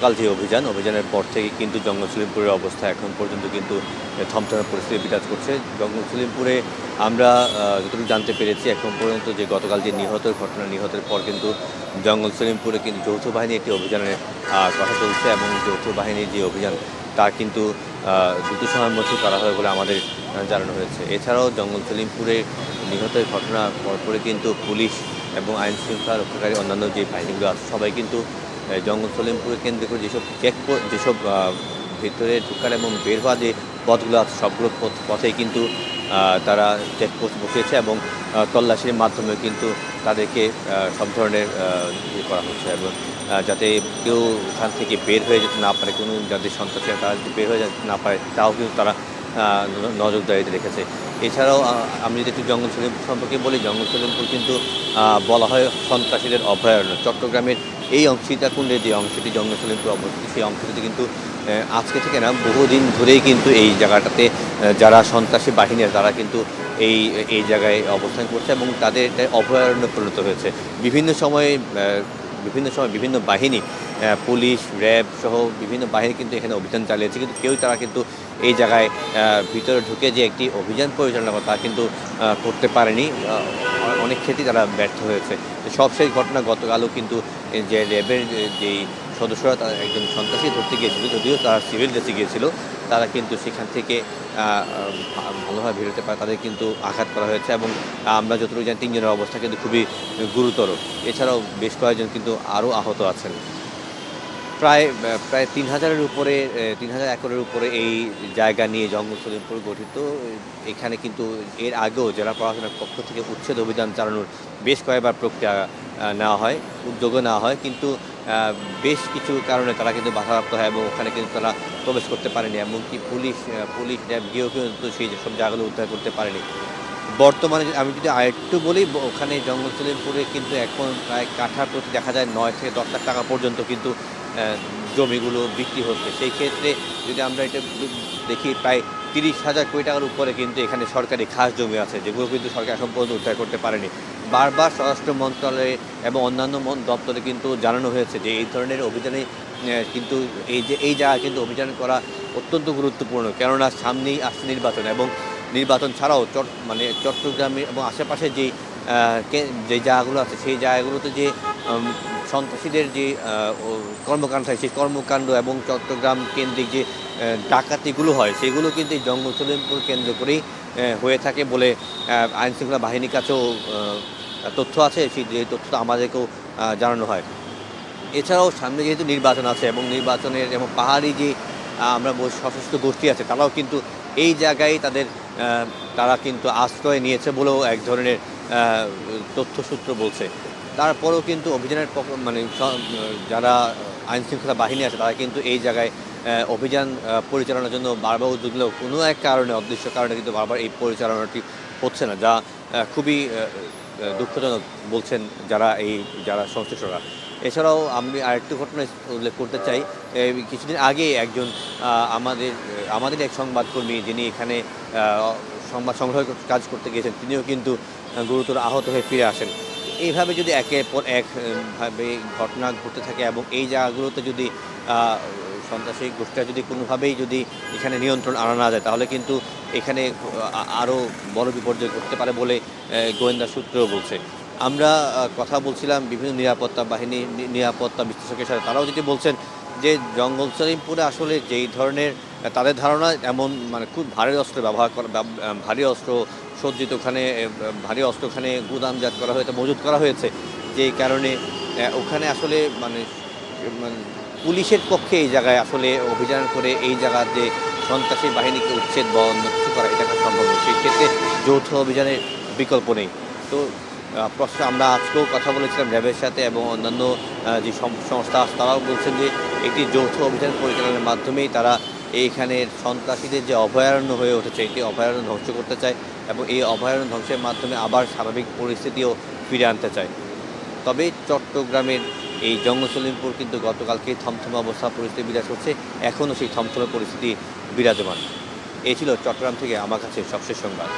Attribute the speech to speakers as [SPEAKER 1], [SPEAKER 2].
[SPEAKER 1] কাল যে অভিযানের পর থেকে কিন্তু জঙ্গল সলিমপুরের অবস্থা এখন পর্যন্ত কিন্তু থমথমে পরিস্থিতি বিরাজ করছে। জঙ্গল সলিমপুরে আমরা যতটুকু জানতে পেরেছি এখন পর্যন্ত যে গতকাল যে নিহতের পর কিন্তু জঙ্গল সলিমপুরে কিন্তু যৌথ বাহিনী একটি অভিযানের কথা চলছে এবং যৌথ বাহিনীর যে অভিযান তা কিন্তু দ্রুত সময়ের মধ্যে করা হবে বলে আমাদের জানানো হয়েছে। এছাড়াও জঙ্গল সলিমপুরে নিহতের ঘটনার পরপরে কিন্তু পুলিশ এবং আইন শৃঙ্খলা রক্ষাকারী অন্যান্য যে বাহিনীগুলো আছে সবাই কিন্তু জঙ্গল সলিমপুরে কেন্দ্র করে যেসব ভিতরে ঢোকার এবং বের হওয়া যে পথগুলো আছে সবগুলো পথেই কিন্তু তারা চেকপোস্ট বসিয়েছে এবং তল্লাশির মাধ্যমে কিন্তু তাদেরকে সব ধরনের ইয়ে করা হচ্ছে এবং যাতে কেউ ওখান থেকে বের হয়ে যেতে না পারে, কোনো যাদের সন্ত্রাসী তারা বের হয়ে যেতে না পারে তাও কিন্তু তারা নজরদারিতে রেখেছে। এছাড়াও আমি যদি একটু জঙ্গল সলিমপুর সম্পর্কে বলি, জঙ্গল সলিমপুর কিন্তু বলা হয় সন্ত্রাসীদের অভয়ারণ্য। চট্টগ্রামের এই সীতাকুণ্ডের যে অংশটি জঙ্গল সলিমপুর অবস্থিত সেই অংশটিতে কিন্তু আজকে থেকে না বহুদিন ধরেই কিন্তু এই জায়গাটাতে যারা সন্ত্রাসী বাহিনীর তারা কিন্তু এই জায়গায় অবস্থান করছে এবং তাদের অভয়ারণ্য পরিণত হয়েছে। বিভিন্ন সময় বিভিন্ন বাহিনী, পুলিশ, র্যাব সহ বিভিন্ন বাহিনী কিন্তু এখানে অভিযান চালিয়েছে, কিন্তু তারা কিন্তু এই জায়গায় ভিতরে ঢুকে যে একটি অভিযান পরিচালনা করে তা কিন্তু করতে পারেনি। অনেক ক্ষেত্রেই তারা ব্যর্থ হয়েছে। সবশেষ ঘটনা গতকালও কিন্তু যে র্যাবের যেই সদস্যরা তারা একজন সন্ত্রাসী ধরতে গিয়েছিল, যদিও তারা সিভিল ড্রেসে গিয়েছিল, তারা কিন্তু সেখান থেকে ভালোভাবে বেরোতে পারে, তাদের কিন্তু আঘাত করা হয়েছে এবং আমরা যতটুকু জানি 3 জনের অবস্থা কিন্তু খুবই গুরুতর। এছাড়াও বেশ কয়েকজন কিন্তু আরও আহত আছেন। প্রায় 3000 একরের উপরে এই জায়গা নিয়ে জঙ্গল সলিমপুর গঠিত। এখানে কিন্তু এর আগেও জেলা প্রশাসনের পক্ষ থেকে উচ্ছেদ অভিযান চালানোর বেশ কয়েকবার প্রক্রিয়া উদ্যোগও নেওয়া হয়, কিন্তু বেশ কিছু কারণে তারা কিন্তু বাধাপ্রাপ্ত হয় এবং ওখানে কিন্তু তারা প্রবেশ করতে পারেনি, এমনকি পুলিশ র্যাব গিয়েও কিন্তু সেই সব জায়গাগুলো উদ্ধার করতে পারেনি। বর্তমানে আমি যদি আরেকটু বলি, ওখানে জঙ্গল সলিমপুরে কিন্তু এখন প্রায় কাঠা প্রতি দেখা যায় 9 থেকে 10 লাখ টাকা পর্যন্ত কিন্তু জমিগুলো বিক্রি হচ্ছে। সেই ক্ষেত্রে যদি আমরা এটা দেখি, প্রায় 30,000 কোটি টাকার উপরে কিন্তু এখানে সরকারি খাস জমি আছে, যেগুলো কিন্তু সরকার এখন পর্যন্ত উদ্ধার করতে পারেনি। বারবার স্বরাষ্ট্র মন্ত্রণালয়ে এবং অন্যান্য দপ্তরে কিন্তু জানানো হয়েছে যে এই ধরনের অভিযানে কিন্তু এই জায়গা কিন্তু অভিযান করা অত্যন্ত গুরুত্বপূর্ণ, কেননা সামনেই আসছে নির্বাচন এবং নির্বাচন ছাড়াও চট্টগ্রামে এবং আশেপাশে যে জায়গাগুলো আছে সেই জায়গাগুলোতে যে সন্ত্রাসীদের যে কর্মকাণ্ড হয় সেই কর্মকাণ্ড এবং চট্টগ্রাম কেন্দ্রিক যে ডাকাতিগুলো হয় সেগুলো কিন্তু এই জঙ্গল সলিমপুর কেন্দ্র করেই হয়ে থাকে বলে আইনশৃঙ্খলা বাহিনীর কাছেও তথ্য আছে, সেই তথ্য আমাদেরকেও জানানো হয়। এছাড়াও সামনে যেহেতু নির্বাচন আছে এবং নির্বাচনের এবং পাহাড়ি যে আমরা সশস্ত্র গোষ্ঠী আছে তারাও কিন্তু এই জায়গায় তারা কিন্তু আশ্রয় নিয়েছে বলেও এক ধরনের তথ্যসূত্র বলছে। তারপরেও কিন্তু অভিযানের যারা আইনশৃঙ্খলা বাহিনী আছে তারা কিন্তু এই জায়গায় অভিযান পরিচালনার জন্য বারবার উদ্যোগ নিলেও কোনো এক কারণে, অদৃশ্য কারণে কিন্তু বারবার এই পরিচালনাটি হচ্ছে না, যা খুবই দুঃখজনক বলছেন যারা সংশ্লিষ্টরা। এছাড়াও আমি আরেকটি ঘটনা উল্লেখ করতে চাই। কিছুদিন আগে একজন আমাদের এক সংবাদকর্মী, যিনি এখানে সংবাদ সংগ্রহ কাজ করতে গিয়েছেন, তিনিও কিন্তু গুরুতর আহত হয়ে ফিরে আসেন। এইভাবে যদি একের পর একভাবে ঘটনা ঘটতে থাকে এবং এই জায়গাগুলোতে যদি সন্ত্রাসী গোষ্ঠীরা যদি কোনোভাবেই যদি এখানে নিয়ন্ত্রণ আনা না যায় তাহলে কিন্তু এখানে আরও বড় বিপর্যয় ঘটতে পারে বলে গোয়েন্দা সূত্রও বলছে। আমরা কথা বলছিলাম বিভিন্ন নিরাপত্তা বিশ্লেষকের সাথে, তারাও যেটি বলছেন যে জঙ্গল সলিমপুরে আসলে যেই ধরনের তাদের ধারণা এমন খুব ভারী অস্ত্র ব্যবহার করা, ভারী অস্ত্র সজ্জিত ভারী অস্ত্র ওখানে গুদামজাত করা হয়েছে, মজুত করা হয়েছে, যেই কারণে ওখানে আসলে পুলিশের পক্ষে এই জায়গায় আসলে অভিযান করে এই জায়গার যে সন্ত্রাসী বাহিনীকে উচ্ছেদ বা অন্য কিছু করা এটা সম্ভব নয়। সেই ক্ষেত্রে যৌথ অভিযানের বিকল্প নেই। তো আমরা আজকেও কথা বলেছিলাম র্যাবের সাথে এবং অন্যান্য যে সংস্থা আছে তারাও বলছেন যে একটি যৌথ অভিযান পরিচালনার মাধ্যমেই তারা এইখানের সন্ত্রাসীদের যে অভয়ারণ্য হয়ে উঠেছে এটি অভয়ারণ্য ধ্বংস করতে চায় এবং এই অভয়ারণ্য ধ্বংসের মাধ্যমে আবার স্বাভাবিক পরিস্থিতিও ফিরে আনতে চায়। তবে চট্টগ্রামের এই জঙ্গল সলিমপুর কিন্তু গতকালকে থমথমে অবস্থা পরিস্থিতি বিরাজ করছে, এখনও সেই থমথমে পরিস্থিতি বিরাজমান। এই ছিল চট্টগ্রাম থেকে আমার কাছে সবশেষ সংবাদ।